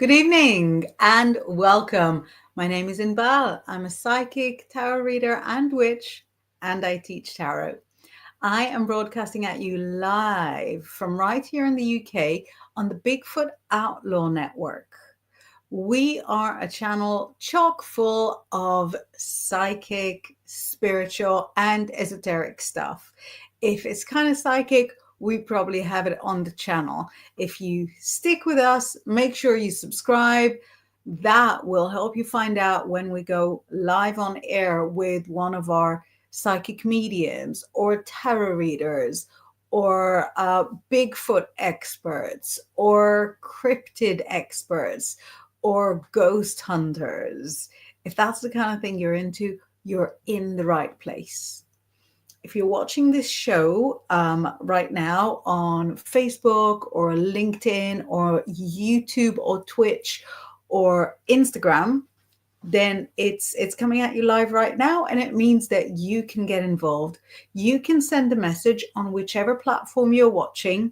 Good evening and welcome. My name is Inbaal. I'm a psychic, tarot reader, and witch, and I teach tarot. I am broadcasting at you live from right here in the UK on the Bigfoot Outlaw Network. We are a channel chock full of psychic, spiritual, and esoteric stuff. If it's kind of psychic, we probably have it on the channel. If you stick with us, make sure you subscribe. That will help you find out when we go live on air with one of our psychic mediums or tarot readers or Bigfoot experts or cryptid experts or ghost hunters. If that's the kind of thing you're into, you're in the right place. If you're watching this show right now on Facebook or LinkedIn or YouTube or Twitch or Instagram, then it's coming at you live right now, and it means that you can get involved. You can send a message on whichever platform you're watching,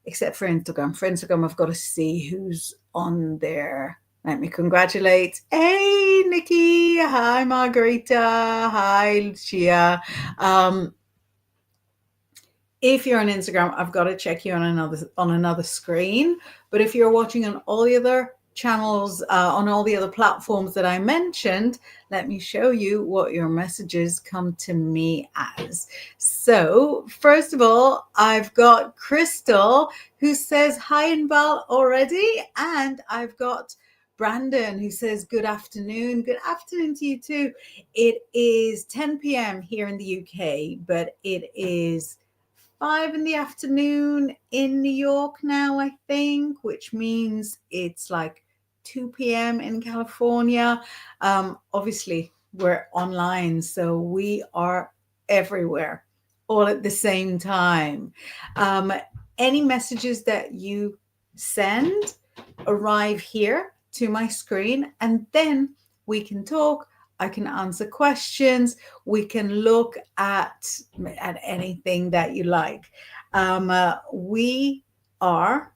except for Instagram. For Instagram, I've got to see who's on there. Let me congratulate. Hey, Nikki. Hi, Margarita. Hi, Lucia. If you're on Instagram, I've got to check you on another screen. But if you're watching on all the other channels, on all the other platforms that I mentioned, let me show you what your messages come to me as. So first of all, I've got Crystal who says hi Inbal already, and I've got Brandon who says good afternoon. Good afternoon to you too. It is 10 p.m. here in the UK, but it is 5 in the afternoon in New York now, I think, which means it's like 2 p.m. in California. Obviously, we're online, so we are everywhere all at the same time. Any messages that you send arrive here to my screen, and then we can talk. I can answer questions. We can look at anything that you like. We are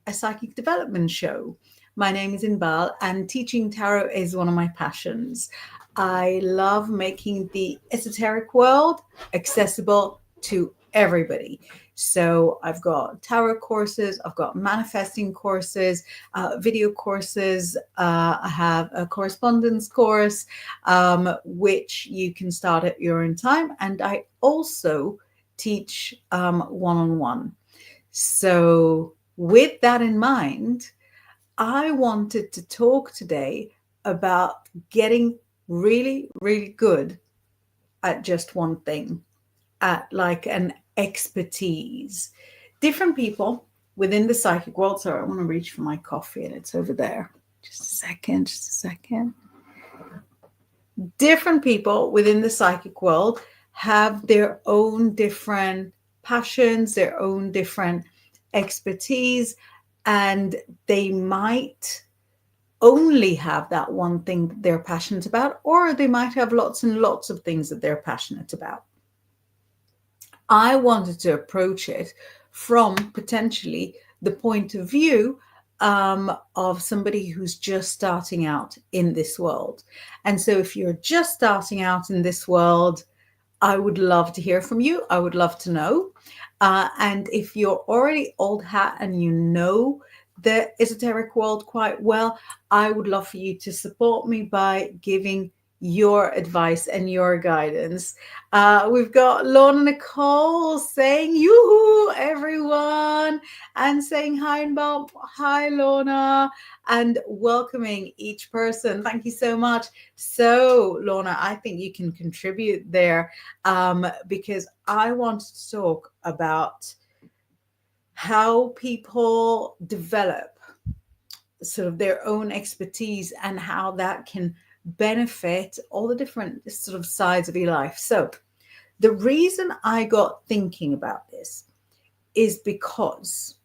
a psychic development show. My name is Inbal, and teaching tarot is one of my passions. I love making the esoteric world accessible to everybody. So I've got tarot courses, I've got manifesting courses, video courses. I have a correspondence course, which you can start at your own time. And I also teach one-on-one. So with that in mind, I wanted to talk today about getting really, really good at just one thing, at like an expertise. Different people within the psychic world. Sorry, I want to reach for my coffee and it's over there. Just a second. Different people within the psychic world have their own different passions, their own different expertise, and they might only have that one thing that they're passionate about, or they might have lots and lots of things that they're passionate about. I wanted to approach it from potentially the point of view of somebody who's just starting out in this world. And so if you're just starting out in this world, I would love to hear from you. I would love to know. And if you're already old hat and you know the esoteric world quite well, I would love for you to support me by giving your advice and your guidance. We've got Lorna Nicole saying yoo-hoo, everyone, and saying hi and Bob, hi Lorna, and welcoming each person. Thank you so much. So Lorna, I think you can contribute there because I wanted to talk about how people develop sort of their own expertise and how that can benefit all the different sort of sides of your life. So the reason I got thinking about this is because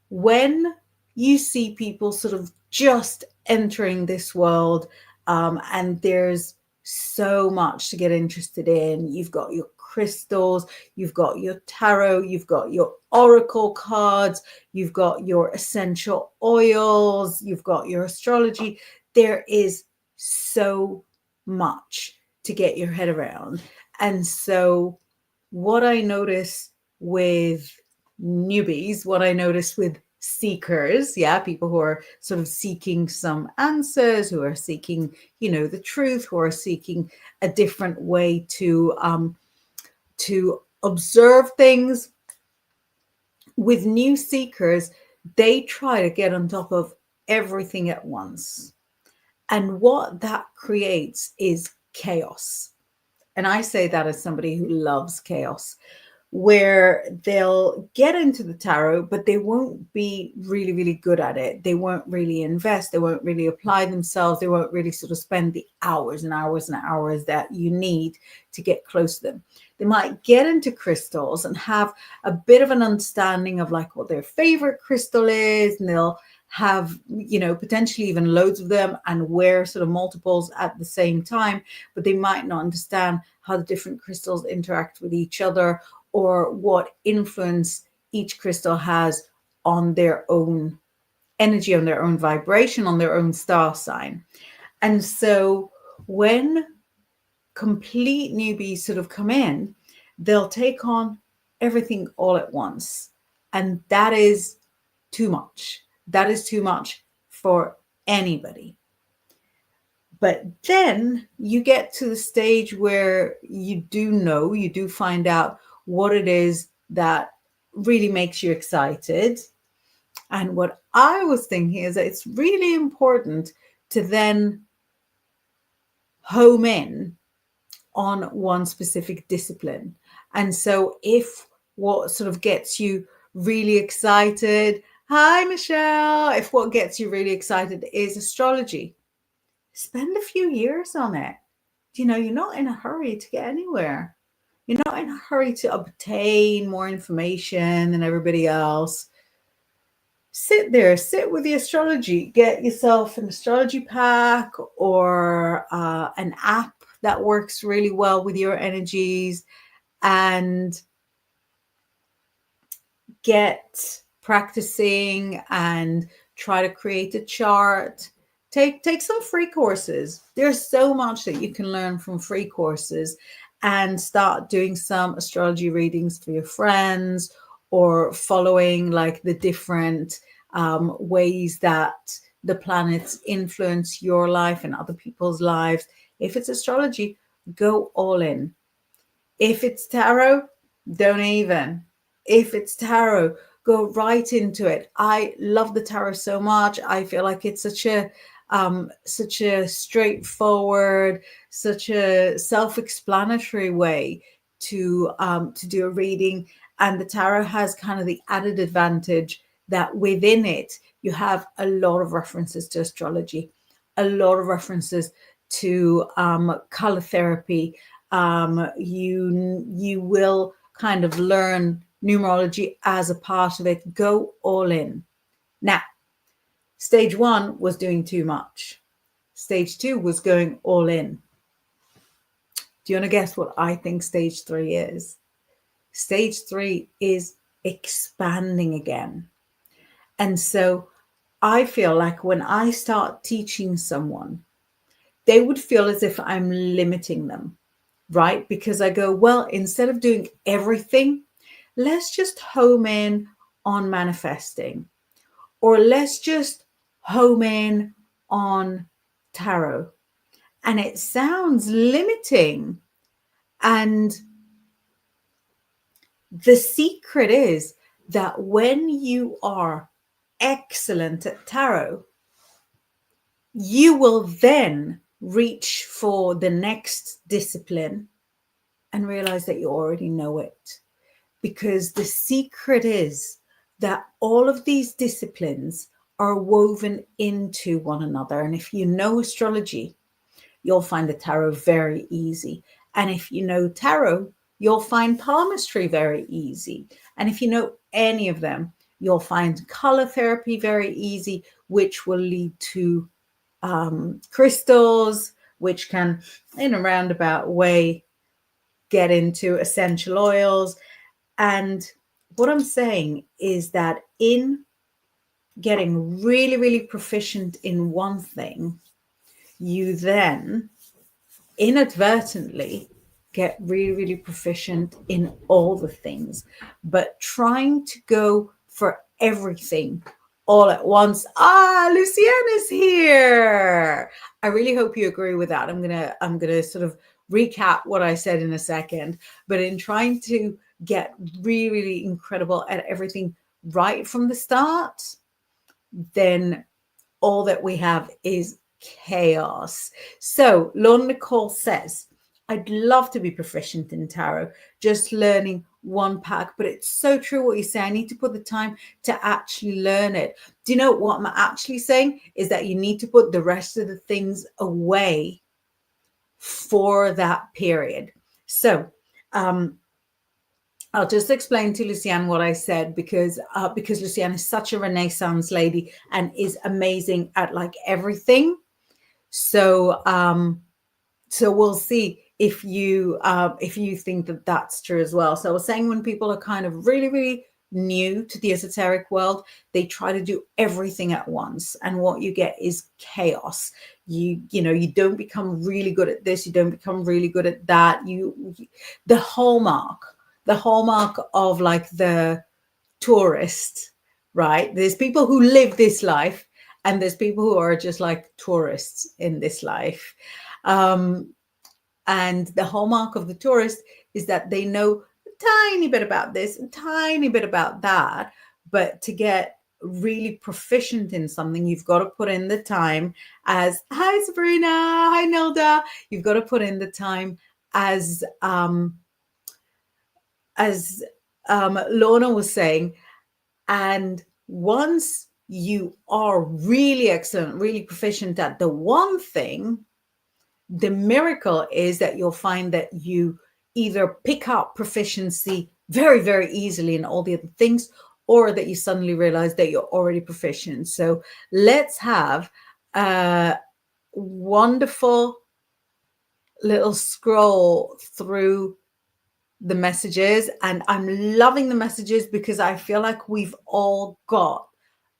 when you see people sort of just entering this world and there's so much to get interested in. You've got your crystals, you've got your tarot, you've got your oracle cards, you've got your essential oils, you've got your astrology. There is so much to get your head around. And so what I notice with newbies, what I notice with seekers, people who are sort of seeking some answers, who are seeking, the truth, who are seeking a different way to observe things. With new seekers, they try to get on top of everything at once. And what that creates is chaos. And I say that as somebody who loves chaos, where they'll get into the tarot, but they won't be really, really good at it. They won't really invest. They won't really apply themselves. They won't really sort of spend the hours and hours and hours that you need to get close to them. They might get into crystals and have a bit of an understanding of like what their favorite crystal is, and they'll have, potentially even loads of them and wear sort of multiples at the same time, but they might not understand how the different crystals interact with each other, or what influence each crystal has on their own energy, on their own vibration, on their own star sign. And so when complete newbies sort of come in, they'll take on everything all at once. And that is too much. That is too much for anybody. But then you get to the stage where you do find out what it is that really makes you excited. And what I was thinking is that it's really important to then home in on one specific discipline. And so if what sort of gets you really excited, hi Michelle, if what gets you really excited is astrology, spend a few years on it. You're not in a hurry to get anywhere. You're not in a hurry to obtain more information than everybody else. Sit with the astrology. Get yourself an astrology pack or an app that works really well with your energies, and get practicing and try to create a chart. Take some free courses. There's so much that you can learn from free courses, and start doing some astrology readings for your friends, or following like the different ways that the planets influence your life and other people's lives. If it's astrology, go all in. If it's tarot, don't even. If it's tarot, go right into it. I love the tarot so much. I feel like it's such a straightforward, such a self-explanatory way to do a reading. And the tarot has kind of the added advantage that within it you have a lot of references to astrology, a lot of references to color therapy. You will kind of learn numerology as a part of it. Go all in. Now, stage 1 was doing too much. Stage 2 was going all in. Do you want to guess what I think stage 3 is? Stage 3 is expanding again. And so I feel like when I start teaching someone, they would feel as if I'm limiting them, right? Because I go, well, instead of doing everything, let's just home in on manifesting, or let's just home in on tarot. And it sounds limiting. And the secret is that when you are excellent at tarot, you will then reach for the next discipline and realize that you already know it. Because the secret is that all of these disciplines are woven into one another. And if you know astrology, you'll find the tarot very easy. And if you know tarot, you'll find palmistry very easy. And if you know any of them, you'll find color therapy very easy, which will lead to crystals, which can, in a roundabout way, get into essential oils. And what I'm saying is that in getting really, really proficient in one thing, you then inadvertently get really, really proficient in all the things. But trying to go for everything all at once. Lucienne is here. I really hope you agree with that. I'm gonna sort of recap what I said in a second. But in trying to get really, really incredible at everything right from the start, then all that we have is chaos. So Lorna Nicole says, I'd love to be proficient in tarot, just learning one pack, but it's so true what you say. I need to put the time to actually learn it. Do you know what I'm actually saying? Is that you need to put the rest of the things away for that period. So I'll just explain to Lucienne what I said, because Lucienne is such a Renaissance lady and is amazing at like everything. So so we'll see if you think that that's true as well. So I was saying, when people are kind of really, really new to the esoteric world, they try to do everything at once, and what you get is chaos. You don't become really good at this, you don't become really good at that. The hallmark of like the tourist, right? There's people who live this life, and there's people who are just like tourists in this life. And the hallmark of the tourist is that they know a tiny bit about this, a tiny bit about that. But to get really proficient in something, you've got to put in the time. As hi Sabrina, hi Nilda. You've got to put in the time, as Lorna was saying. And once you are really excellent, really proficient at the one thing, the miracle is that you'll find that you either pick up proficiency very, very easily in all the other things, or that you suddenly realize that you're already proficient. So let's have a wonderful little scroll through the messages. And I'm loving the messages, because I feel like we've all got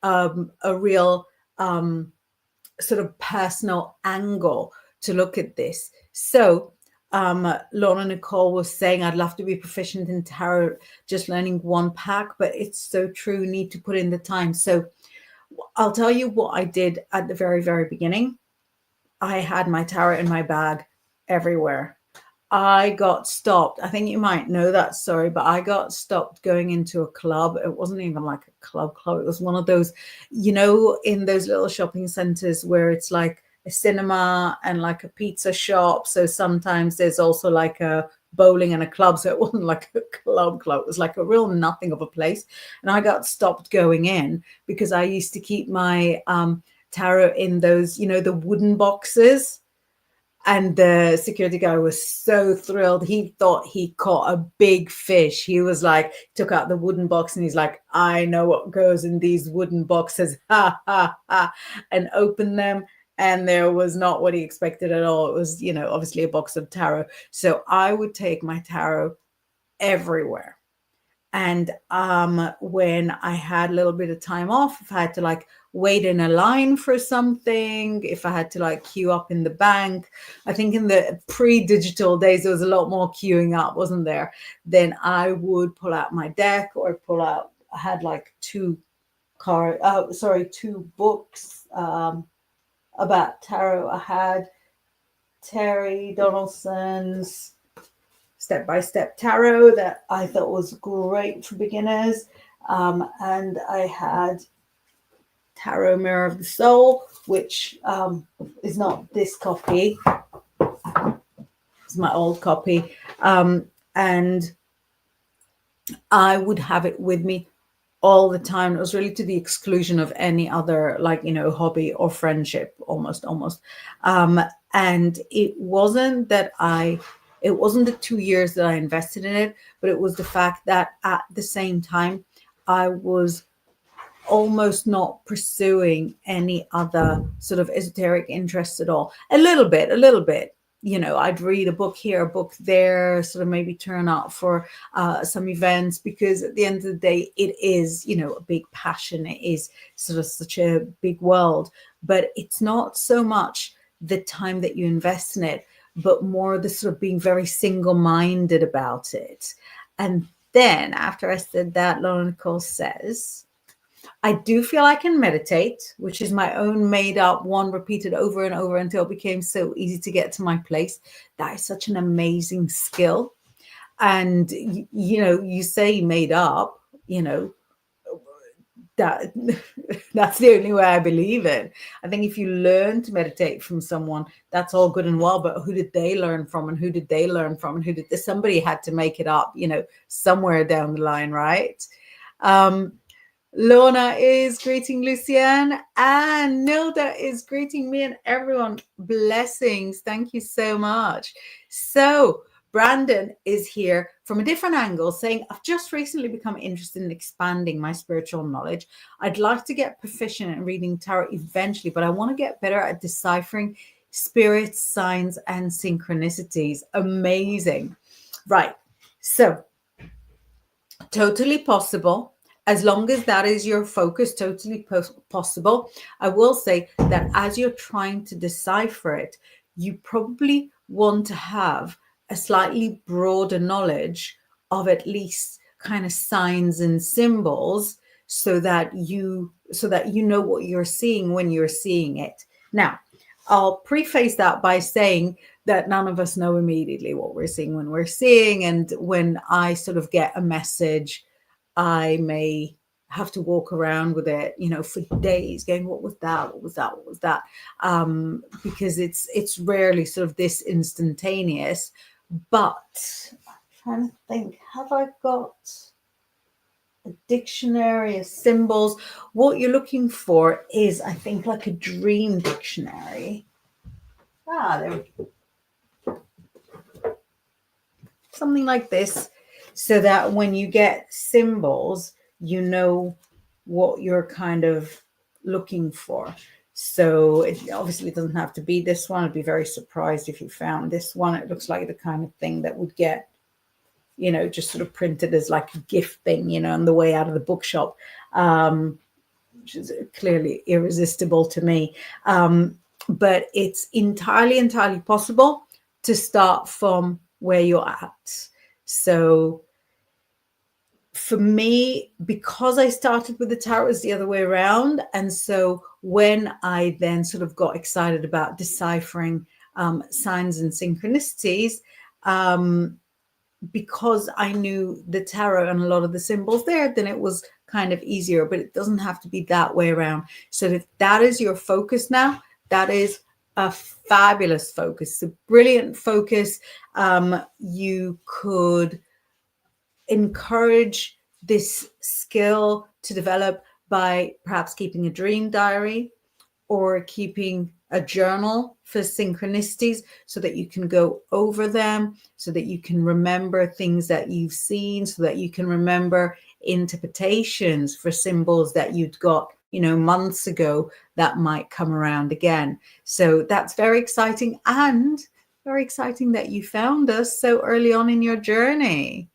a real sort of personal angle to look at this. So Lorna Nicole was saying, I'd love to be proficient in tarot, just learning one pack, but it's so true, need to put in the time. So I'll tell you what I did at the very, very beginning. I had my tarot in my bag everywhere. I got stopped. I think you might know that story, but I got stopped going into a club. It wasn't even like a club. It was one of those, in those little shopping centers where it's like a cinema and like a pizza shop. So sometimes there's also like a bowling and a club. So it wasn't like a club. It was like a real nothing of a place. And I got stopped going in because I used to keep my tarot in those, the wooden boxes. And the security guy was so thrilled. He thought he caught a big fish. He was like, took out the wooden box and he's like, I know what goes in these wooden boxes, ha, ha, ha, and opened them. And there was not what he expected at all. It was, obviously a box of tarot. So I would take my tarot everywhere. And when I had a little bit of time off, if I had to like wait in a line for something, if I had to like queue up in the bank, I think in the pre-digital days, there was a lot more queuing up, wasn't there? Then I would pull out my deck, or I had like two books about tarot. I had Terry Donaldson's Step-by-Step Tarot that I thought was great for beginners. And I had Tarot Mirror of the Soul, which is not this copy. It's my old copy. And I would have it with me all the time. It was really to the exclusion of any other, hobby or friendship, almost. And it wasn't the 2 years that I invested in it, but it was the fact that at the same time, I was almost not pursuing any other sort of esoteric interest at all. A little bit. You know, I'd read a book here, a book there, sort of maybe turn up for some events, because at the end of the day, it is, you know, a big passion. It is sort of such a big world, but it's not so much the time that you invest in it, but more the sort of being very single-minded about it. And then after I said that, Lauren Nicole says, I do feel I can meditate, which is my own made up one repeated over and over until it became so easy to get to my place. That is such an amazing skill. And, you know, you say made up, you know, that that's the only way I believe it. I think if you learn to meditate from someone, that's all good and well, but who did they learn from, and who did they learn from, and who did this? Somebody had to make it up, you know, somewhere down the line, right? Lorna is greeting Lucienne, and Nilda is greeting me, and everyone. Blessings. Thank you so much. So Brandon is here from a different angle, saying, I've just recently become interested in expanding my spiritual knowledge. I'd like to get proficient in reading tarot eventually, but I want to get better at deciphering spirits, signs, and synchronicities. Amazing. Right. So totally possible. As long as that is your focus, totally possible. I will say that as you're trying to decipher it, you probably want to have a slightly broader knowledge of at least kind of signs and symbols, so that you know what you're seeing when you're seeing it. Now, I'll preface that by saying that none of us know immediately what we're seeing when we're seeing, and when I sort of get a message, I may have to walk around with it, you know, for days going, what was that? What was that? What was that? Because it's rarely sort of this instantaneous. But I'm trying to think, have I got a dictionary of symbols? What you're looking for is, I think, like a dream dictionary. There we go. Something like this, so that when you get symbols, you know what you're kind of looking for. So it obviously doesn't have to be this one. I'd be very surprised if you found this one. It looks like the kind of thing that would get, you know, just sort of printed as like a gift thing, you know, on the way out of the bookshop, which is clearly irresistible to me. But it's entirely possible to start from where you're at. So for me, because I started with the tarot, it's the other way around. And so when I then sort of got excited about deciphering signs and synchronicities, because I knew the tarot and a lot of the symbols there, then it was kind of easier. But it doesn't have to be that way around. So if that is your focus now, that is a fabulous focus, a brilliant focus. You could encourage this skill to develop by perhaps keeping a dream diary or keeping a journal for synchronicities, so that you can go over them, so that you can remember things that you've seen, so that you can remember interpretations for symbols that you'd got, you know, months ago that might come around again. So that's very exciting, and very exciting that you found us so early on in your journey.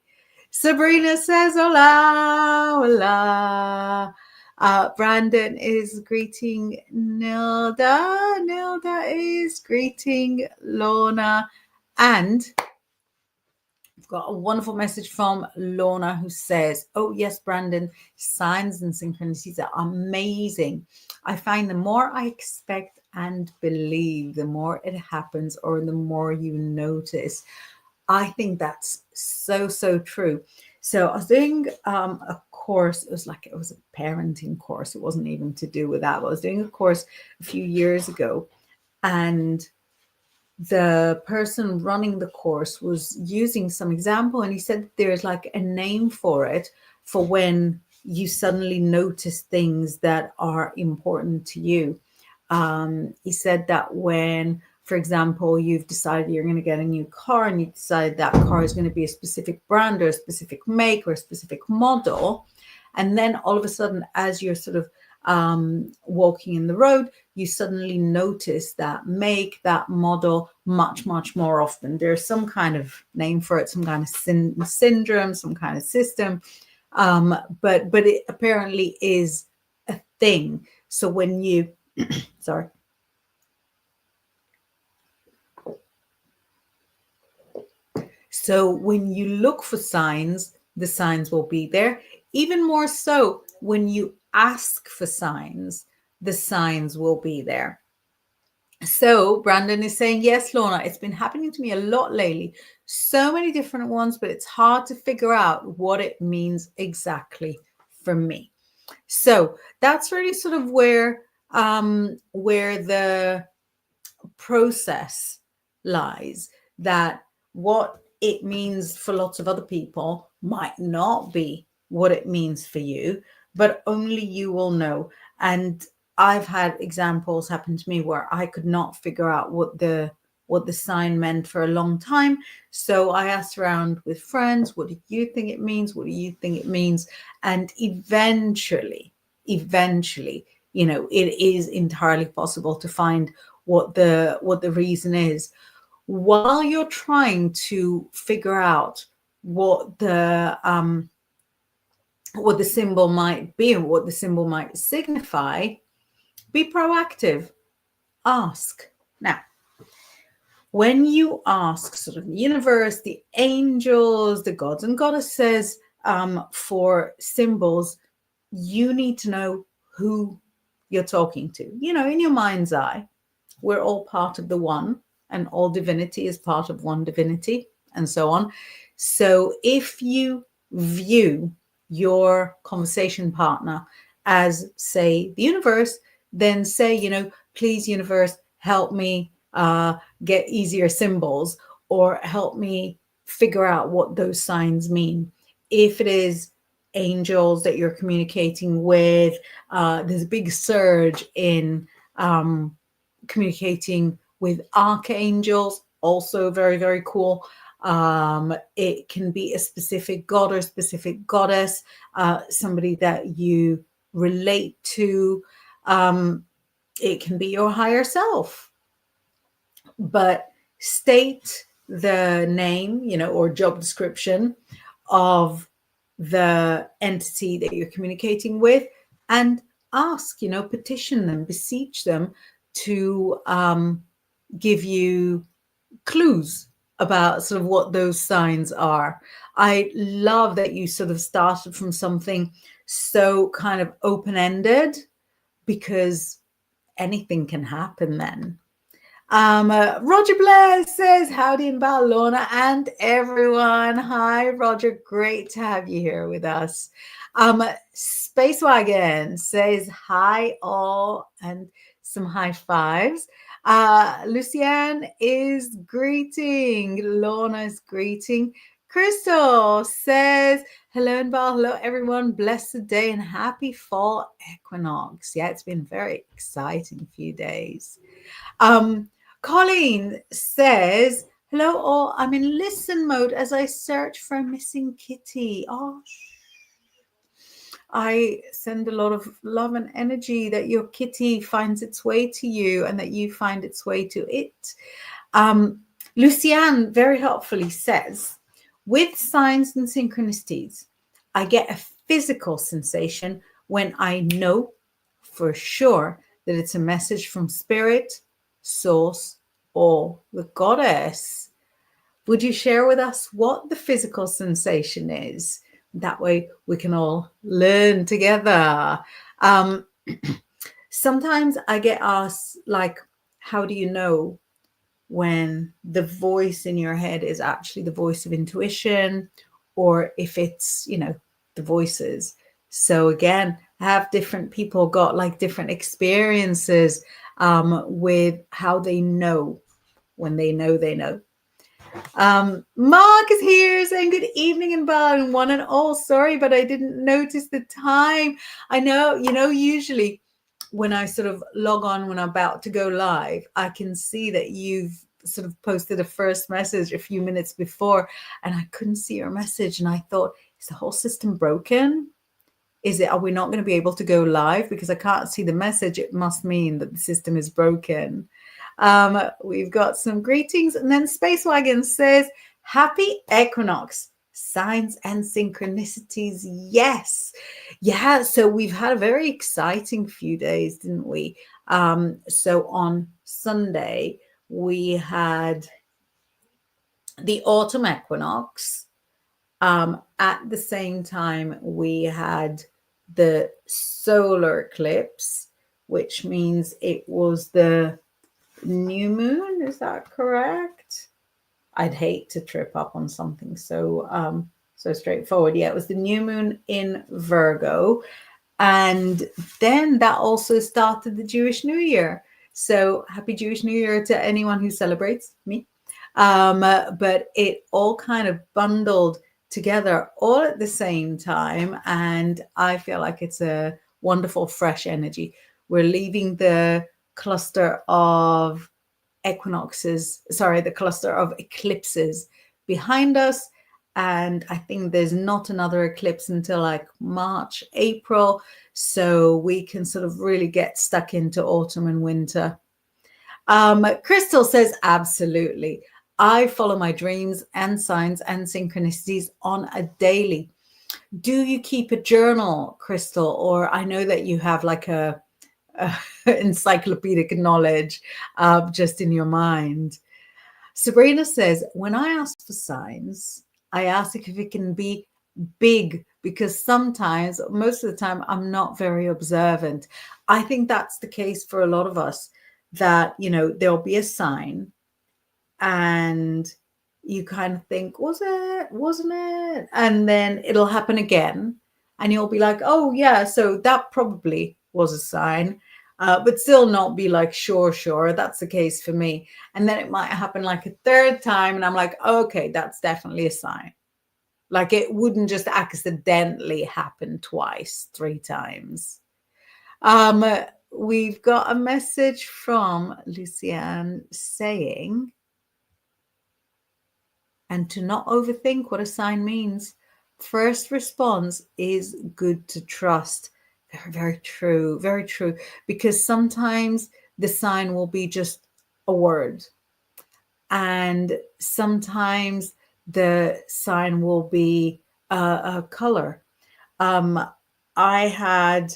Sabrina says, hola, hola. Brandon is greeting Nilda. Nilda is greeting Lorna. And I've got a wonderful message from Lorna, who says, oh, yes, Brandon, signs and synchronicities are amazing. I find the more I expect and believe, the more it happens, or the more you notice. I think that's so true. So I was doing a course. It was a parenting course. It wasn't even to do with that. But I was doing a course a few years ago, and the person running the course was using some example, and he said there's like a name for it, for when you suddenly notice things that are important to you. He said that when, for example, you've decided you're going to get a new car, and you decide that car is going to be a specific brand or a specific make or a specific model, And then all of a sudden, as you're sort of walking in the road, you suddenly notice that make, that model much, much more often. There's some kind of name for it, some kind of syndrome, some kind of system. But it apparently is a thing. So when you, sorry. So when you look for signs, the signs will be there. Even more so, when you ask for signs, the signs will be there. So Brandon is saying, yes, Lorna, it's been happening to me a lot lately. So many different ones, but it's hard to figure out what it means exactly for me. So that's really sort of where the process lies, that what it means for lots of other people might not be what it means for you, but only you will know. And I've had examples happen to me where I could not figure out what the sign meant for a long time. So I asked around with friends, what do you think it means? What do you think it means? And eventually, you know, it is entirely possible to find what the reason is. While you're trying to figure out what the symbol might be and what the symbol might signify, be proactive. Ask. Now, when you ask sort of the universe, the angels, the gods and goddesses for symbols, you need to know who you're talking to. You know, in your mind's eye, we're all part of the one, and all divinity is part of one divinity, and so on. So if you view your conversation partner as, say, the universe, then say, you know, please, universe, help me get easier symbols, or help me figure out what those signs mean. If it is angels that you're communicating with, there's a big surge in communicating with archangels, also very, very cool. It can be a specific god or specific goddess, somebody that you relate to. It can be your higher self. But state the name, you know, or job description of the entity that you're communicating with, and ask, you know, petition them, beseech them to give you clues about sort of what those signs are. I love that you sort of started from something so kind of open-ended, because anything can happen then. Roger Blair says, howdy, Inbaal, Lorna, and everyone. Hi, Roger. Great to have you here with us. Space Wagon says, hi, all, and some high fives. Lucianne is greeting. Lorna is greeting. Crystal says, hello, Inbaal. Hello, everyone. Blessed day and happy fall equinox. Yeah, it's been a very exciting few days. Colleen says, hello all, I'm in listen mode as I search for a missing kitty. Oh, I send a lot of love and energy that your kitty finds its way to you and that you find its way to it. Lucianne very helpfully says, with signs and synchronicities, I get a physical sensation when I know for sure that it's a message from spirit, source, or the goddess. Would you share with us what the physical sensation is? That way we can all learn together. Sometimes I get asked, like, how do you know when the voice in your head is actually the voice of intuition, or if it's, you know, the voices? So again, have different people got like different experiences with how they know when they know they know. Mark is here saying good evening, Inbaal, and one and all. Sorry, but I didn't notice the time. I know, you know, usually when I sort of log on when I'm about to go live, I can see that you've sort of posted a first message a few minutes before, and I couldn't see your message. And I thought, is the whole system broken? Are we not going to be able to go live? Because I can't see the message. It must mean that the system is broken. We've got some greetings. And then Space Wagon says, happy equinox, signs and synchronicities. Yes. Yeah. So we've had a very exciting few days, didn't we? So on Sunday, we had the autumn equinox. At the same time, we had the solar eclipse, which means it was the new moon. Is that correct? I'd hate to trip up on something so straightforward. Yeah, it was the new moon in Virgo. And then that also started the Jewish New Year. So happy Jewish New Year to anyone who celebrates, me. But it all kind of bundled together all at the same time. And I feel like it's a wonderful, fresh energy. We're leaving the cluster of the cluster of eclipses behind us. And I think there's not another eclipse until like March, April. So we can sort of really get stuck into autumn and winter. Crystal says, absolutely. I follow my dreams and signs and synchronicities on a daily. Do you keep a journal, Crystal? Or I know that you have like a encyclopedic knowledge just in your mind. Sabrina says, when I ask for signs, I ask if it can be big, because sometimes, most of the time, I'm not very observant. I think that's the case for a lot of us, that, there'll be a sign and you kind of think, wasn't it? And then it'll happen again and you'll be like, oh yeah, so that probably was a sign. But still not be like, sure, that's the case for me. And then it might happen like a third time and I'm like, okay, that's definitely a sign. Like it wouldn't just accidentally happen twice, 3 times. We've got a message from Lucianne saying, and to not overthink what a sign means. First response is good to trust. Very, very true. Very true. Because sometimes the sign will be just a word. And sometimes the sign will be a color. I had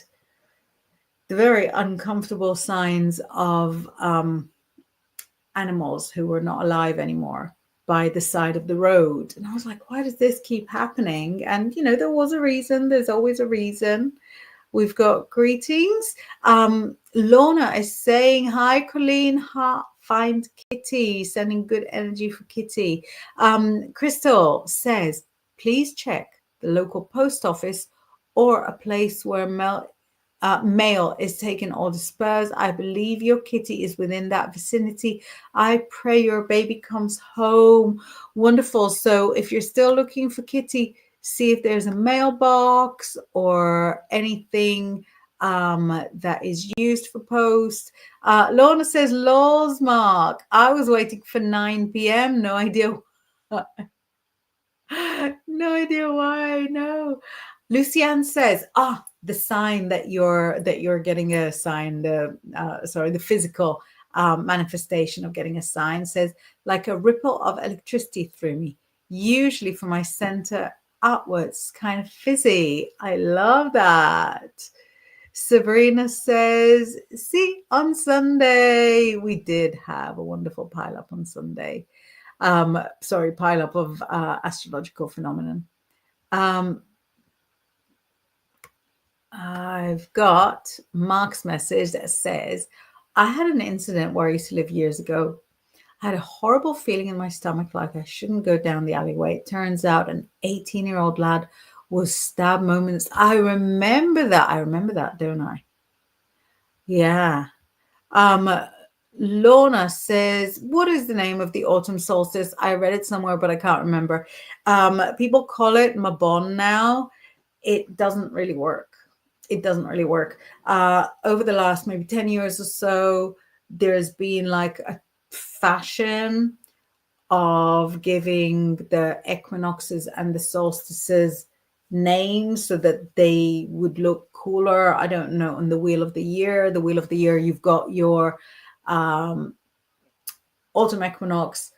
the very uncomfortable signs of animals who were not alive anymore by the side of the road. And I was like, why does this keep happening? And, there was a reason. There's always a reason. We've got greetings. Lorna is saying, hi, Colleen. Find Kitty, sending good energy for Kitty. Crystal says, please check the local post office or a place where mail is taken or dispersed. I believe your kitty is within that vicinity. I pray your baby comes home. Wonderful. So if you're still looking for Kitty, see if there's a mailbox or anything that is used for post. Lorna says, laws, Mark. I was waiting for 9 p.m. No idea why. No idea why. No. Lucianne says, the sign that you're getting a sign, the physical manifestation of getting a sign says, like a ripple of electricity through me, usually from my center upwards, kind of fizzy. I love that. Sabrina says, see, on Sunday, we did have a wonderful pile up on Sunday. Pile up of astrological phenomenon. I've got Mark's message that says, I had an incident where I used to live years ago. I had a horrible feeling in my stomach, like I shouldn't go down the alleyway. It turns out an 18-year-old lad was stabbed moments. I remember that, don't I? Yeah. Lorna says, what is the name of the autumn solstice? I read it somewhere, but I can't remember. People call it Mabon now. It doesn't really work. Over the last maybe 10 years or so, there's been like a fashion of giving the equinoxes and the solstices names so that they would look cooler. I don't know. On the Wheel of the Year, you've got your autumn equinox,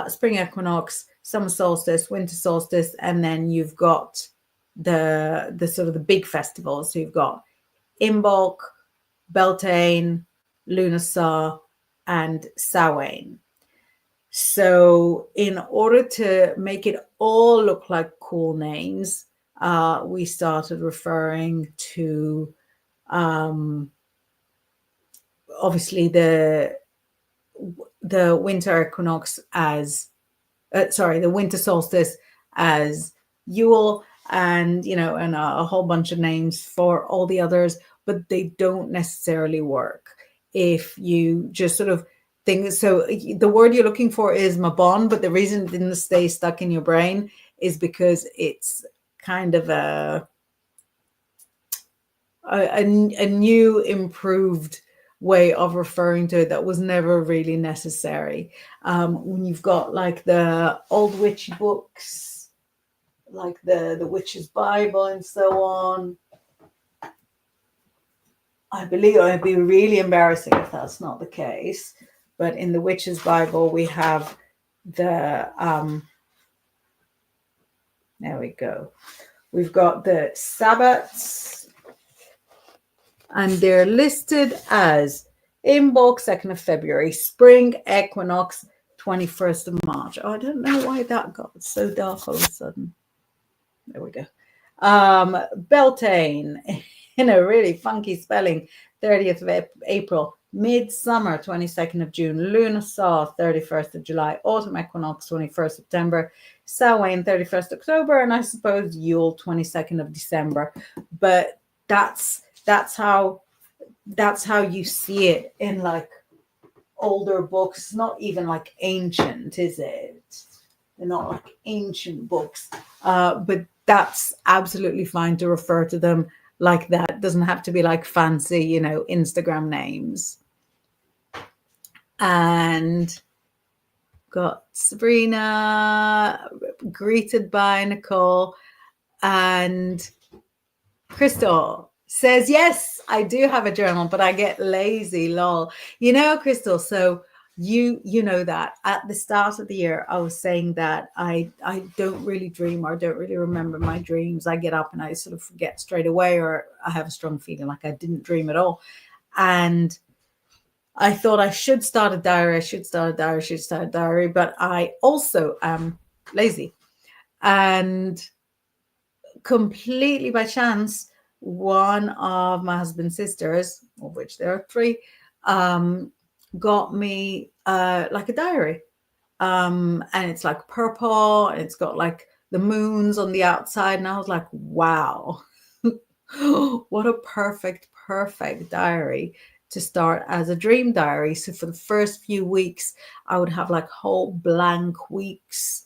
spring equinox, summer solstice, winter solstice, and then you've got the sort of the big festivals. So you've got Imbolc, Beltane, Lughnasadh, and Samhain. So in order to make it all look like cool names, we started referring to obviously the winter equinox as the winter solstice as Yule, and and a whole bunch of names for all the others, but they don't necessarily work if you just sort of think. So the word you're looking for is Mabon, but the reason it didn't stay stuck in your brain is because it's kind of a new, improved way of referring to it that was never really necessary. When you've got like the old witchy books, like the Witch's Bible and so on, I believe it'd be really embarrassing if that's not the case. But in the Witch's Bible, we have the there we go. We've got the Sabbats, and they're listed as Imbolc, 2nd of February, spring equinox, 21st of March. Oh, I don't know why that got so dark all of a sudden. There we go. Beltane, in a really funky spelling, 30th of April, Midsummer, 22nd of June, Lughnasadh, 31st of July, Autumn Equinox, 21st September, Samhain, 31st October, and I suppose Yule, 22nd of December. But that's how you see it in like older books. Not even like ancient, is it? They're not like ancient books, but that's absolutely fine to refer to them like that. It doesn't have to be like fancy, Instagram names. And got Sabrina, greeted by Nicole, and Crystal says, yes, I do have a journal, but I get lazy, lol. Crystal, so you know that at the start of the year, I was saying that I don't really dream, or don't really remember my dreams. I get up and I sort of forget straight away, or I have a strong feeling like I didn't dream at all. And I thought I should start a diary, but I also am lazy. And completely by chance, one of my husband's sisters, of which there are 3, got me like a diary. And it's like purple, and it's got like the moons on the outside. And I was like, wow, what a perfect diary to start as a dream diary. So for the first few weeks, I would have like whole blank weeks.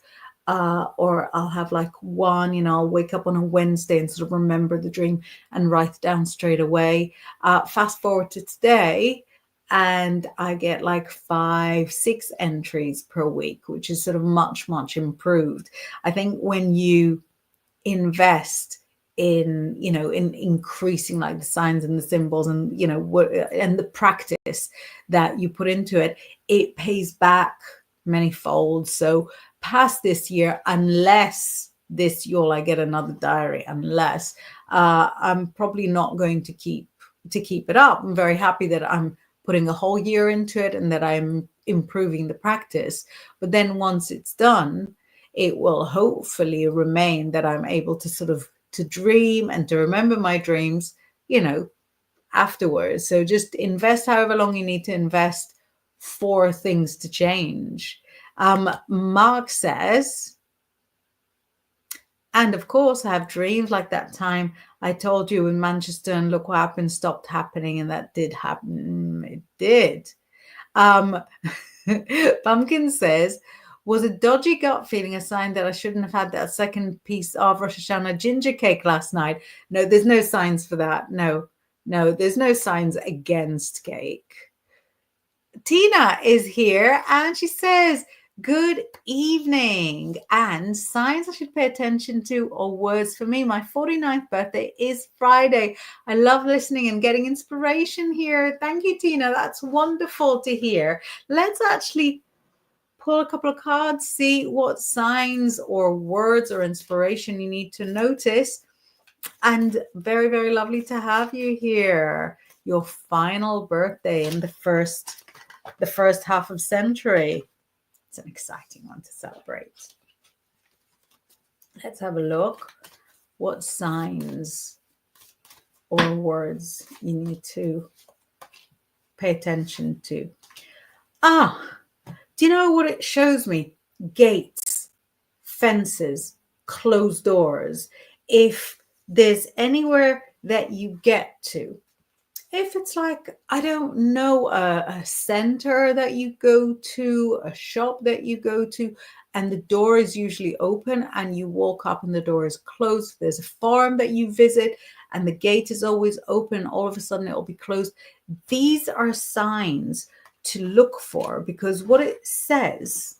Or I'll have like one, I'll wake up on a Wednesday and sort of remember the dream and write it down straight away. Fast forward to today, and I get like 5-6 entries per week, which is sort of much improved. I think when you invest in increasing like the signs and the symbols, and and the practice that you put into it, it pays back many folds. So past this year, unless this Yule I get another diary, unless I'm probably not going to keep it up. I'm very happy that I'm putting a whole year into it and that I'm improving the practice. But then once it's done, it will hopefully remain that I'm able to sort of to dream and to remember my dreams, afterwards. So just invest however long you need to invest for things to change. Mark says, and of course I have dreams like that time I told you in Manchester, and look what happened, stopped happening, and that did happen. It did. Pumpkin says, was a dodgy gut feeling a sign that I shouldn't have had that second piece of Rosh Hashanah ginger cake last night? No, there's no signs for that. No, there's no signs against cake. Tina is here, and she says, Good evening. And signs I should pay attention to or words for me. My 49th birthday is Friday. I love listening and getting inspiration here. Thank you, Tina. That's wonderful to hear. Let's actually pull a couple of cards, see what signs or words or inspiration you need to notice. And very, very lovely to have you here. Your final birthday in the first half of century. It's an exciting one to celebrate. Let's have a look. What signs or words you need to pay attention to? Do you know what it shows me? Gates, fences, closed doors. If there's anywhere that you get to, if it's like, I don't know, a center that you go to, a shop that you go to, and the door is usually open and you walk up and the door is closed. There's a farm that you visit and the gate is always open. All of a sudden it will be closed. These are signs to look for, because what it says,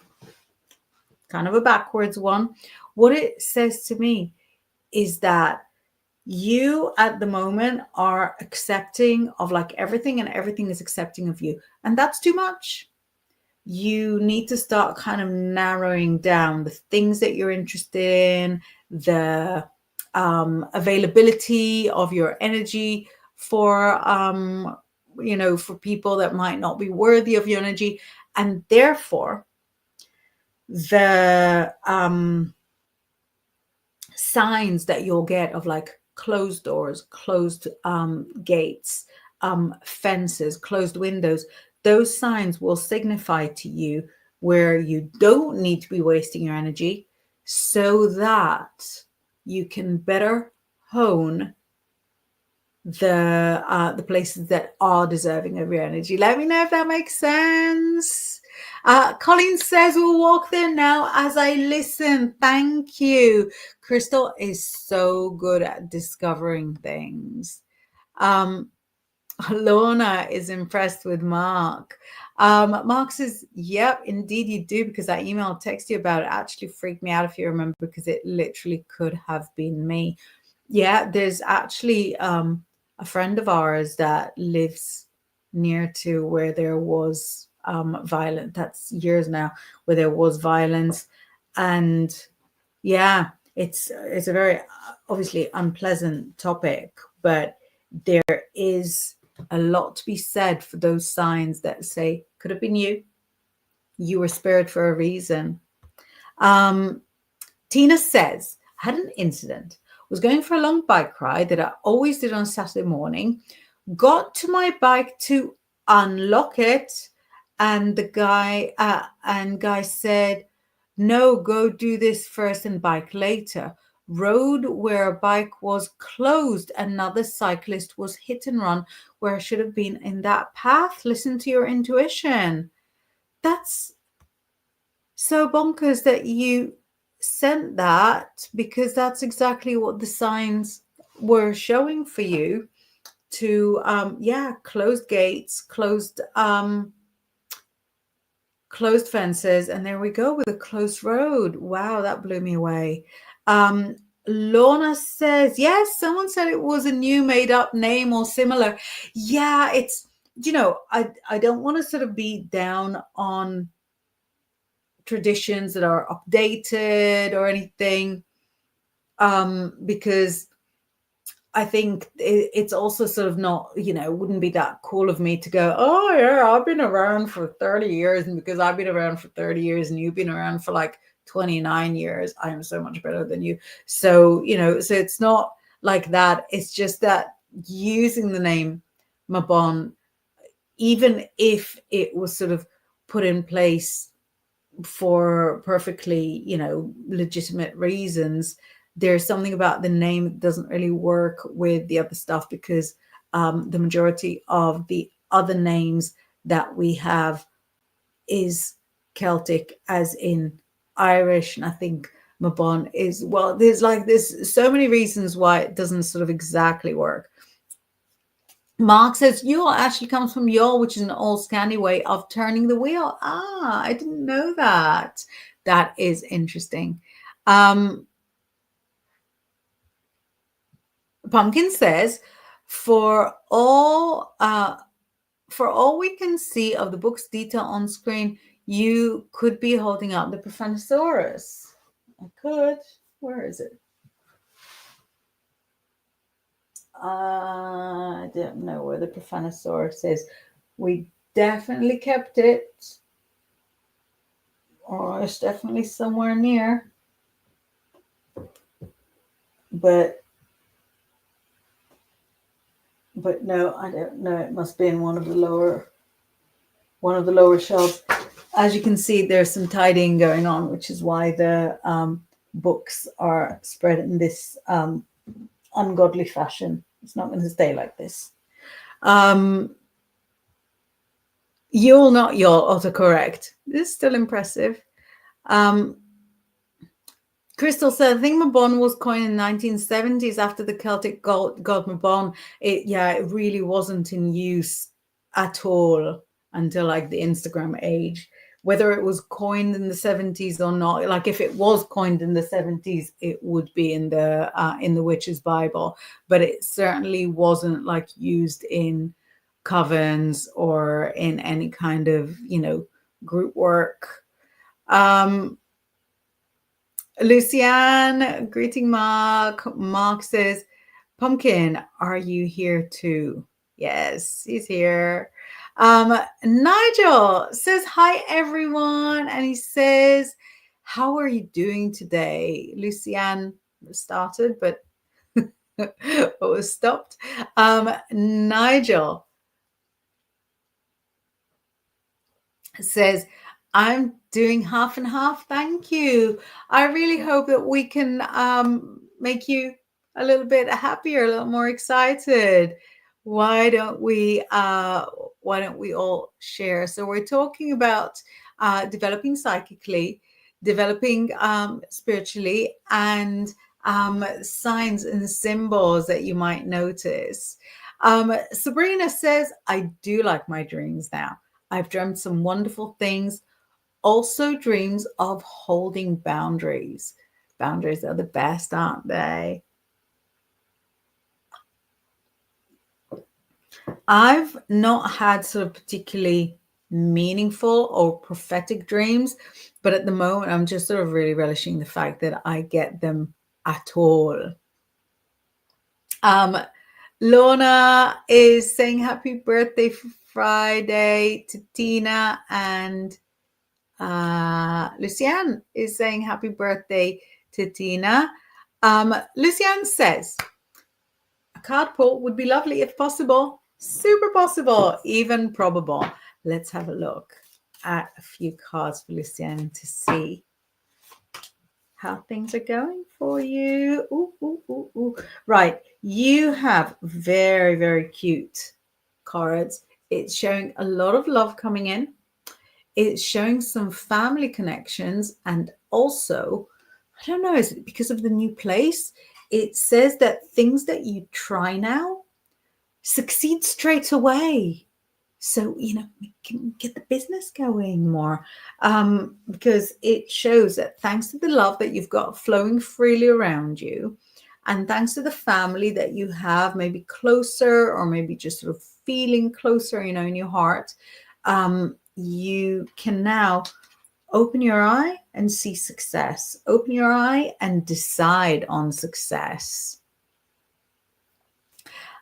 kind of a backwards one, what it says to me is that you at the moment are accepting of like everything, and everything is accepting of you. And that's too much. You need to start kind of narrowing down the things that you're interested in, the availability of your energy for, for people that might not be worthy of your energy. And therefore, the signs that you'll get of like closed doors, closed gates, fences, closed windows, those signs will signify to you where you don't need to be wasting your energy, so that you can better hone the places that are deserving of your energy. Let me know if that makes sense. Colleen says we'll walk there now as I listen. Thank you. Crystal is so good at discovering things. Lorna is impressed with Mark. Mark says, yep, indeed you do, because that email I text you about it actually freaked me out, if you remember, because it literally could have been me. Yeah, there's actually a friend of ours that lives near to where there was violence. That's years now, where there was violence. And yeah, it's a very obviously unpleasant topic, but there is a lot to be said for those signs that say, could have been you. You were spared for a reason. Tina says, I had an incident. Was going for a long bike ride that I always did on Saturday morning. Got to my bike to unlock it, and the guy said, no, go do this first and bike later. Road where a bike was closed. Another cyclist was hit and run where I should have been in that path. Listen to your intuition. That's so bonkers that you sent that, because that's exactly what the signs were showing for you. To closed gates, closed fences, and there we go with a closed road. Wow, that blew me away. Lorna says, yes, someone said it was a new made up name or similar. Yeah, it's, I don't want to sort of be down on traditions that are updated or anything, because I think it's also sort of not, it wouldn't be that cool of me to go, oh yeah, I've been around for 30 years, and because I've been around for 30 years and you've been around for like 29 years, I am so much better than you. So, so it's not like that. It's just that using the name Mabon, even if it was sort of put in place for perfectly, legitimate reasons, there's something about the name that doesn't really work with the other stuff, because the majority of the other names that we have is Celtic, as in Irish. And I think Mabon is, well, there's so many reasons why it doesn't sort of exactly work. Mark says Yule actually comes from Yule, which is an old Scandi way of turning the wheel. Ah, I didn't know that. That is interesting. Pumpkin says, for all we can see of the book's detail on screen, you could be holding up the Profanosaurus. I could. Where is it? I don't know where the Profanosaurus is. We definitely kept it. Or it's definitely somewhere near. But no, I don't know. It must be in one of the lower shelves. As you can see, there's some tidying going on, which is why the books are spread in this ungodly fashion. It's not going to stay like this. You'll not you'll autocorrect. This is still impressive. Crystal said, I think Mabon was coined in the 1970s after the Celtic god Mabon. It really wasn't in use at all until like the Instagram age. Whether it was coined in the 70s or not, like if it was coined in the 70s, it would be in the Witch's Bible, but it certainly wasn't like used in covens or in any kind of, group work. Luciane, greeting Mark. Mark says, Pumpkin, are you here too? Yes, he's here. Nigel says, hi, everyone. And he says, how are you doing today? Luciane started, but it was stopped. Nigel says, I'm doing half and half. Thank you. I really hope that we can make you a little bit happier, a little more excited. Why don't we all share? So we're talking about developing psychically, developing spiritually, and signs and symbols that you might notice. Sabrina says, I do like my dreams now. I've dreamt some wonderful things, also dreams of holding boundaries. Boundaries are the best, aren't they? I've not had sort of particularly meaningful or prophetic dreams, but at the moment, I'm just sort of really relishing the fact that I get them at all. Lorna is saying happy birthday for Friday to Tina, and Luciane is saying happy birthday to Tina. Luciane says, a card pull would be lovely if possible. Super possible, even probable. Let's have a look at a few cards for Luciane to see how things are going for you. Ooh, ooh, ooh, ooh. Right, you have very, very cute cards. It's showing a lot of love coming in. It's showing some family connections, and also, I don't know, is it because of the new place? It says that things that you try now succeed straight away. So, you can get the business going more, because it shows that thanks to the love that you've got flowing freely around you, and thanks to the family that you have, maybe closer or maybe just sort of feeling closer, in your heart, you can now open your eye and see success. Open your eye and decide on success.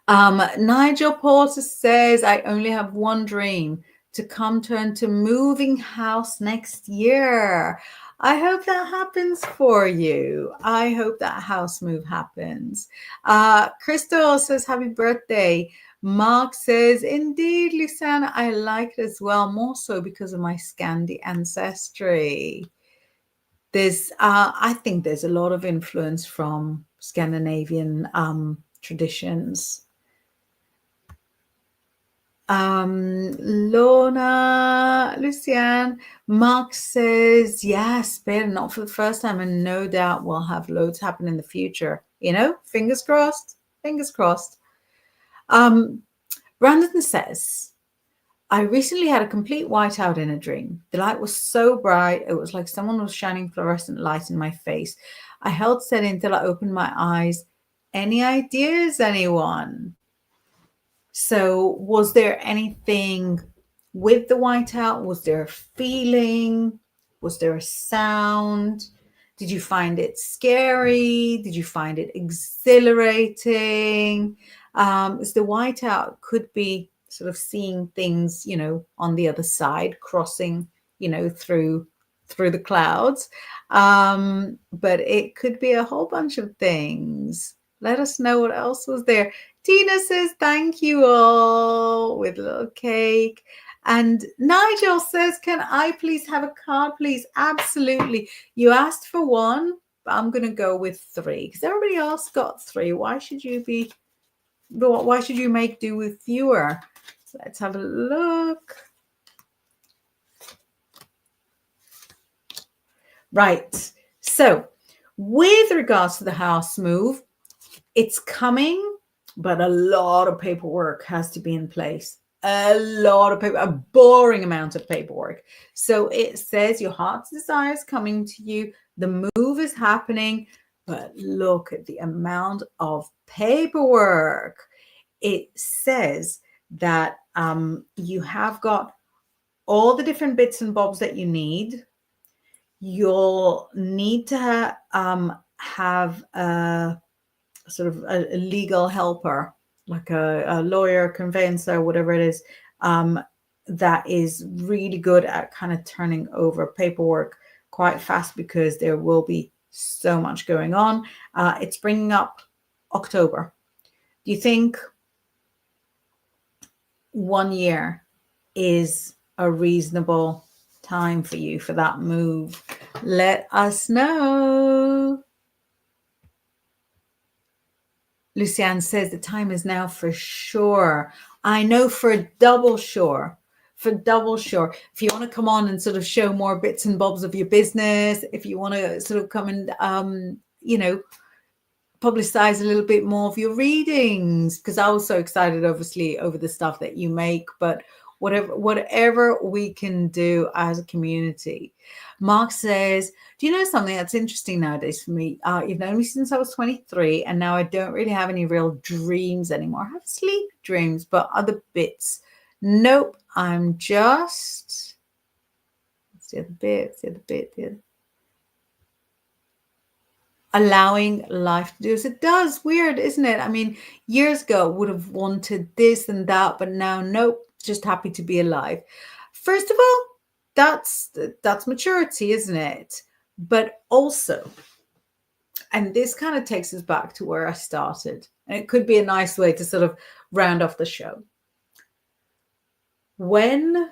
Nigel Porter says, I only have one dream, to come to moving house next year. I hope that happens for you. I hope that house move happens. Crystal says, happy birthday. Mark says, indeed, Luciana, I like it as well, more so because of my Scandi ancestry. I think there's a lot of influence from Scandinavian traditions. Lorna, Luciane, Mark says, yes, but not for the first time, and no doubt we'll have loads happen in the future. Fingers crossed, fingers crossed. Brandon says, I recently had a complete whiteout in a dream. The light was so bright, it was like someone was shining fluorescent light in my face. I held steady until I opened my eyes. Any ideas, anyone? So, was there anything with the whiteout? Was there a feeling? Was there a sound? Did you find it scary? Did you find it exhilarating? Is the whiteout could be sort of seeing things, on the other side, crossing, through the clouds. But it could be a whole bunch of things. Let us know what else was there. Tina says, thank you all, with a little cake. And Nigel says, can I please have a card, please? Absolutely. You asked for one, but I'm going to go with 3 because everybody else got 3. Why should you make do with fewer? So let's have a look. Right. So with regards to the house move, it's coming, but a lot of paperwork has to be in place. A boring amount of paperwork. So it says your heart's desire is coming to you. The move is happening, but look at the amount of paperwork. It says that you have got all the different bits and bobs that you need. You'll need to have a sort of a legal helper, like a lawyer, conveyancer, whatever it is, that is really good at kind of turning over paperwork quite fast because there will be so much going on. It's bringing up October. Do you think 1 year is a reasonable time for you for that move? Let us know. Lucianne says the time is now for sure. I know for double sure. For double sure. If you want to come on and sort of show more bits and bobs of your business, if you want to sort of come and, publicize a little bit more of your readings, because I was so excited, obviously, over the stuff that you make, but whatever we can do as a community. Mark says, do you know something that's interesting nowadays for me? You've known me since I was 23, and now I don't really have any real dreams anymore. I have sleep dreams, but other bits. Nope, I'm just, it's the other bit. Allowing life to do as it does. Weird, isn't it? I mean, years ago would have wanted this and that, but now nope, just happy to be alive. First of all, that's maturity, isn't it? But also, and this kind of takes us back to where I started, and it could be a nice way to sort of round off the show. When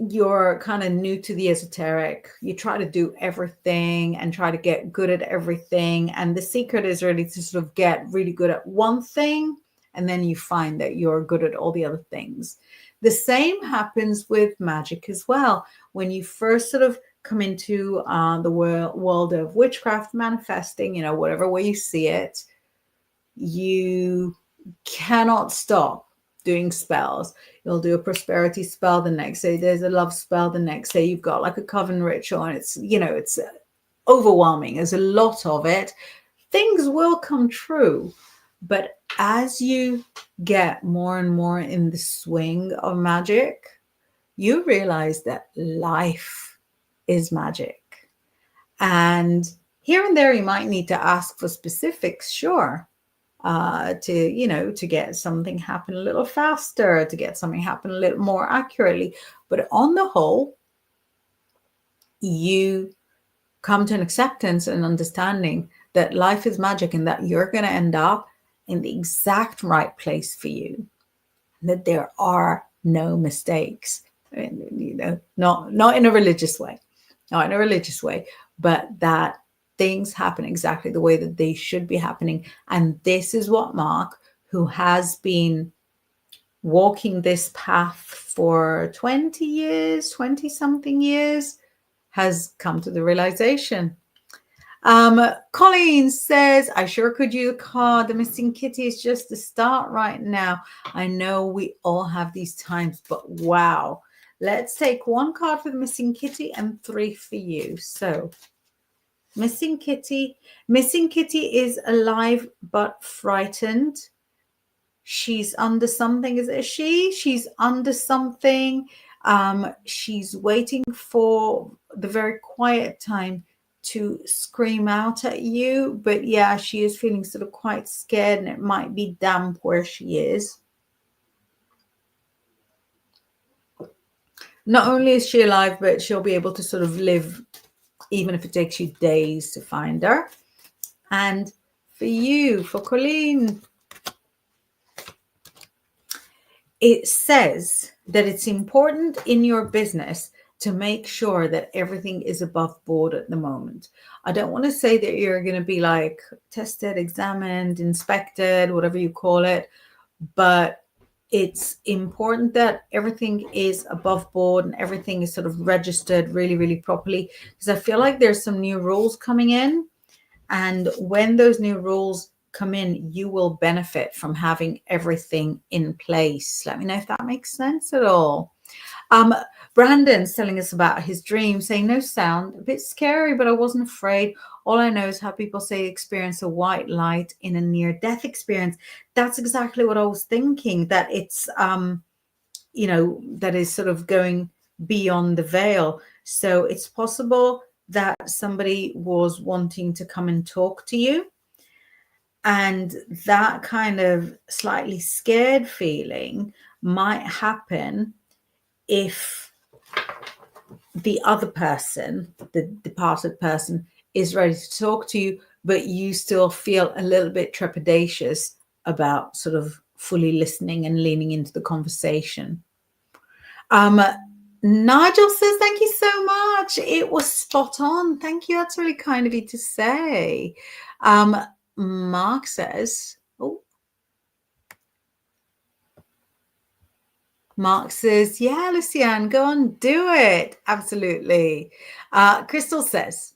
you're kind of new to the esoteric, you try to do everything and try to get good at everything. And the secret is really to sort of get really good at one thing, and then you find that you're good at all the other things. The same happens with magic as well. When you first sort of come into the world of witchcraft, manifesting, whatever way you see it, you cannot stop doing spells. You'll do a prosperity spell, the next day there's a love spell, the next day you've got like a coven ritual, and it's overwhelming. There's a lot of it. Things will come true, but as you get more and more in the swing of magic, you realize that life is magic. And here and there you might need to ask for specifics, sure, to get something happen a little faster, to get something happen a little more accurately. But on the whole, you come to an acceptance and understanding that life is magic and that you're going to end up in the exact right place for you, that there are no mistakes. I mean, not in a religious way, but that things happen exactly the way that they should be happening. And this is what Mark, who has been walking this path for 20 something years, has come to the realization. Colleen says, I sure could use a card. The missing kitty is just the start right now. I know we all have these times, but wow. Let's take one card for the missing kitty and 3 for you. So missing kitty. Missing kitty is alive but frightened. She's under something. Is it a she? She's under something. She's waiting for the very quiet time to scream out at you. But yeah, she is feeling sort of quite scared, and it might be damp where she is. Not only is she alive, but she'll be able to sort of live, even if it takes you days to find her. And for you, for Colleen, it says that it's important in your business to make sure that everything is above board at the moment. I don't want to say that you're going to be like tested, examined, inspected, whatever you call it, but it's important that everything is above board and everything is sort of registered really, really properly, because I feel like there's some new rules coming in. And when those new rules come in, you will benefit from having everything in place. Let me know if that makes sense at all. Brandon's telling us about his dream, saying no sound, a bit scary, but I wasn't afraid. All I know is how people say experience a white light in a near-death experience. That's exactly what I was thinking, that it's, you know, that is sort of going beyond the veil. So it's possible that somebody was wanting to come and talk to you. And that kind of slightly scared feeling might happen if the other person, the departed person, is ready to talk to you, but you still feel a little bit trepidatious about sort of fully listening and leaning into the conversation. Nigel says, thank you so much. It was spot on. Thank you. That's really kind of you to say. Mark says, Mark says, yeah, Lucianne, go on, do it. Absolutely. Crystal says,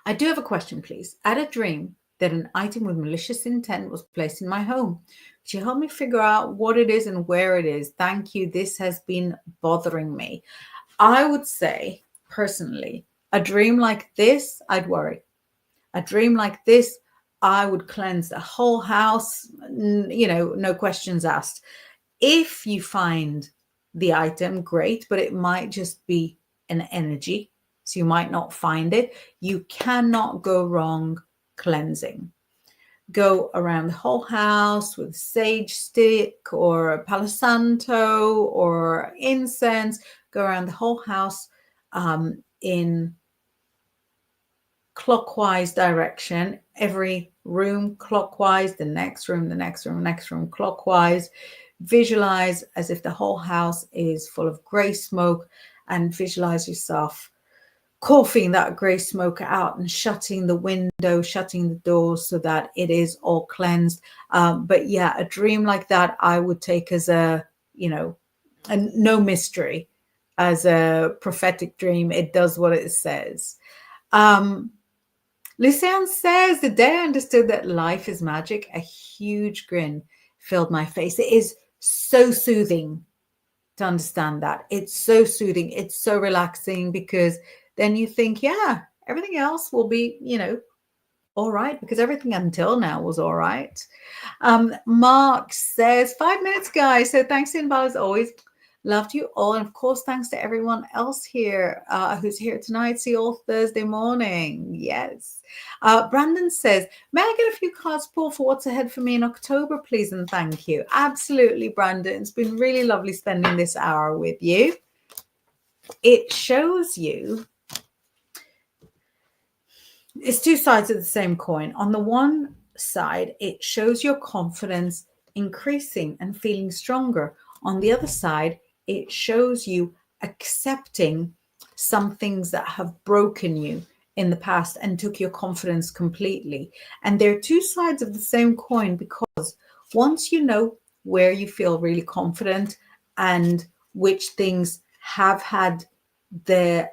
I do have a question, please. I had a dream that an item with malicious intent was placed in my home. Could you help me figure out what it is and where it is? Thank you. This has been bothering me. I would say, personally, a dream like this, I'd worry. A dream like this, I would cleanse the whole house, you know, no questions asked. If you find the item, great, but it might just be an energy, so you might not find it. You cannot go wrong cleansing. Go around the whole house with sage stick or Palo Santo or incense. Go around the whole house in clockwise direction, every room clockwise, the next room, the next room, next room clockwise. Visualize as if the whole house is full of gray smoke, and visualize yourself coughing that gray smoke out and shutting the window, shutting the doors so that it is all cleansed. But yeah, a dream like that I would take as a, you know, no mystery, as a prophetic dream. It does what it says. Lucianne says, the day I understood that life is magic, a huge grin filled my face. It is so soothing to understand that. It's so soothing. It's so relaxing, because then you think, yeah, everything else will be, you know, all right, because everything until now was all right. Mark says, 5 minutes, guys. So thanks to Inbaal as always. Loved you all. And of course, thanks to everyone else here who's here tonight. See you all Thursday morning. Yes. Brandon says, may I get a few cards pulled for what's ahead for me in October, please? And thank you. Absolutely, Brandon. It's been really lovely spending this hour with you. It shows you, it's two sides of the same coin. On the one side, it shows your confidence increasing and feeling stronger. On the other side, it shows you accepting some things that have broken you in the past and took your confidence completely. And they're two sides of the same coin, because once you know where you feel really confident and which things have had the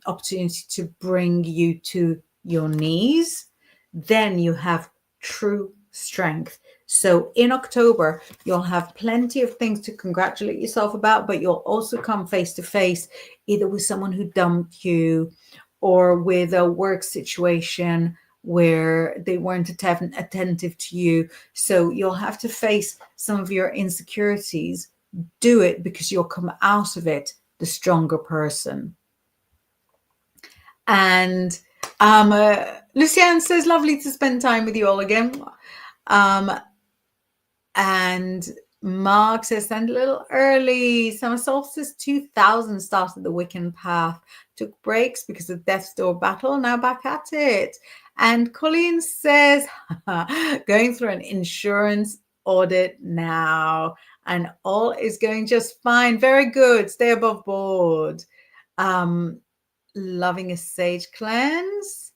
opportunity to bring you to your knees, then you have true strength. So in October, you'll have plenty of things to congratulate yourself about, but you'll also come face to face either with someone who dumped you or with a work situation where they weren't attentive to you. So you'll have to face some of your insecurities. Do it because you'll come out of it the stronger person. And Luciane says, lovely to spend time with you all again. And Mark says, send a little early. Summer Solstice 2000 started the Wiccan path. Took breaks because of Death's Door battle. Now back at it. And Colleen says, going through an insurance audit now. And all is going just fine. Very good. Stay above board. Loving a sage cleanse.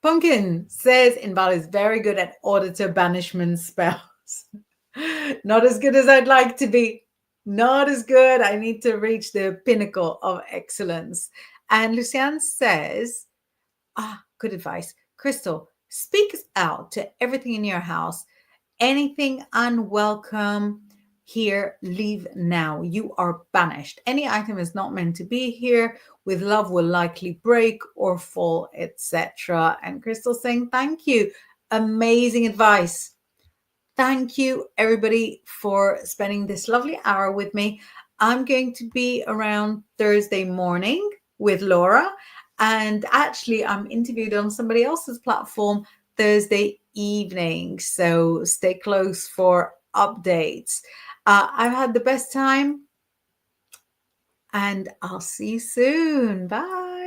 Pumpkin says Inbaal is very good at auditor banishment spells. Not as good as I'd like to be. Not as good. I need to reach the pinnacle of excellence. And Luciane says, good advice. Crystal, speak out to everything in your house. Anything unwelcome here, leave now. You are banished. Any item is not meant to be here. With love will likely break or fall, etc. And Crystal saying, thank you. Amazing advice. Thank you, everybody, for spending this lovely hour with me. I'm going to be around Thursday morning with Laura. And actually, I'm interviewed on somebody else's platform Thursday evening. So stay close for updates. I've had the best time, and I'll see you soon. Bye.